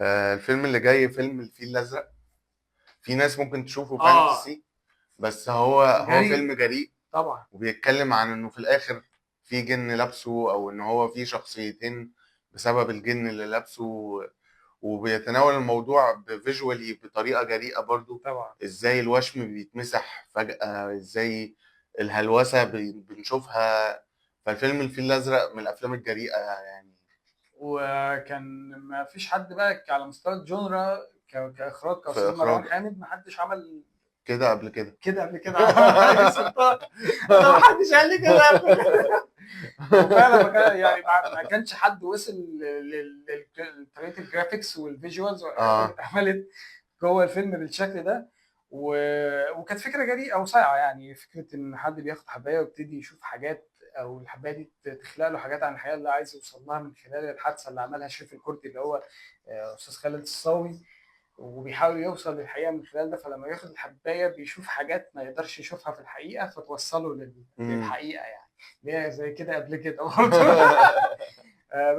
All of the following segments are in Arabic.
الفيلم اللي جاي فيلم الفيل الازرق. في ناس ممكن تشوفه اه، فانتسي، بس هو جريء فيلم جريء. طبعا. وبيتكلم عن انه في الاخر في جن لابسه، او ان هو في شخصيتين بسبب الجن اللي لابسه. وبيتناول الموضوع بفيجوالي بطريقة جريئة برضو. طبعا. ازاي الوشم بيتمسح فجأة، ازاي الهلوسة بنشوفها. فالفيلم الفيل الأزرق من الأفلام الجريئة يعني. وكان ما فيش حد بقى على مستوى الجونرا كاخراج في كاستاذ مروان إخراج حامد، ما حدش عمل كده قبل كده. كده قبل كده. علي سلطان. انا ما حدش قال لي كده قبل كده. وفعلا ما كان يعني ما كانش حد وصل لطريقه الجرافيكس والفيجوالز والحاجات اللي اه. اتعملت جوه الفيلم بالشكل ده. و... وكانت فكره جريئه وصايعه، يعني فكره ان حد بياخد حبايه ويبتدي يشوف حاجات، او الحبايه دي تخلق له حاجات عن الحياه اللي عايز يوصل لها من خلال الحادثه اللي عملها شريف الكردي، اللي هو استاذ خالد الصاوي. وبيحاول يوصل للحقيقه من خلال ده، فلما ياخد الحبايه بيشوف حاجات ما يقدرش يشوفها في الحقيقه، فتوصله مم. للحقيقه يعني. اللي هي زي كده قبل كده برضه.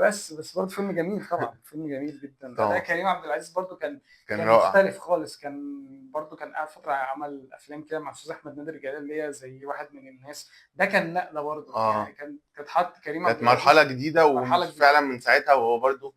بس برضه فيلم جميل طبعا، فيلم جميل جدا. اداء طبعا. كريم عبد العزيز برضه كان كان كان رائع. مختلف خالص. كان برضه كان قاعد فتره عمل افلام كده مع استاذ احمد نادر جلال، اللي هي زي واحد من الناس. ده كان نقله برضه، يعني اه، كانت حط كريم عبد كانت مرحلة العزيز جديدة، مرحله جديده. وفعلا من ساعتها وهو برضو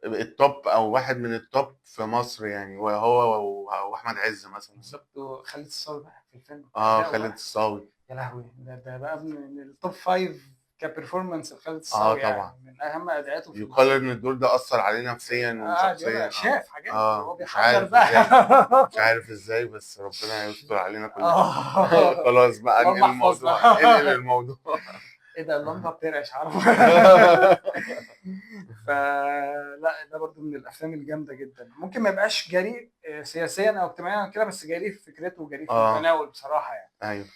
التوب، او واحد من التوب في مصر يعني، وهو واحمد عز مثلا. بالظبط. وخالد الصاوي بقى في الفيلم اه، اداؤه خالد بقى، الصاوي. يا لهوي، ده بقى من التوب فايف كبرفورمانس لخالد اه الصاوي، طبعا. يعني من اهم اداءاته في يقال الفيلم. ان الدور ده اثر عليه نفسيا قاعد يقول وشخصيا. اه. شاف حاجات اه، وهو مش بيحضر عارف بقى. ازاي. مش عارف ازاي، بس ربنا يستر علينا كلنا. اه. خلاص بقى، اللهم انقل احفظنا. الموضوع، انقل الموضوع. ايه ده، اللمبه بترعش عارف. فلا، ده برضو من الافلام الجامده جدا. ممكن ما يبقاش جريء سياسيا او اجتماعيا كده، بس جريء في فكرته وجريء في اه. المتناول بصراحه يعني. ايوه.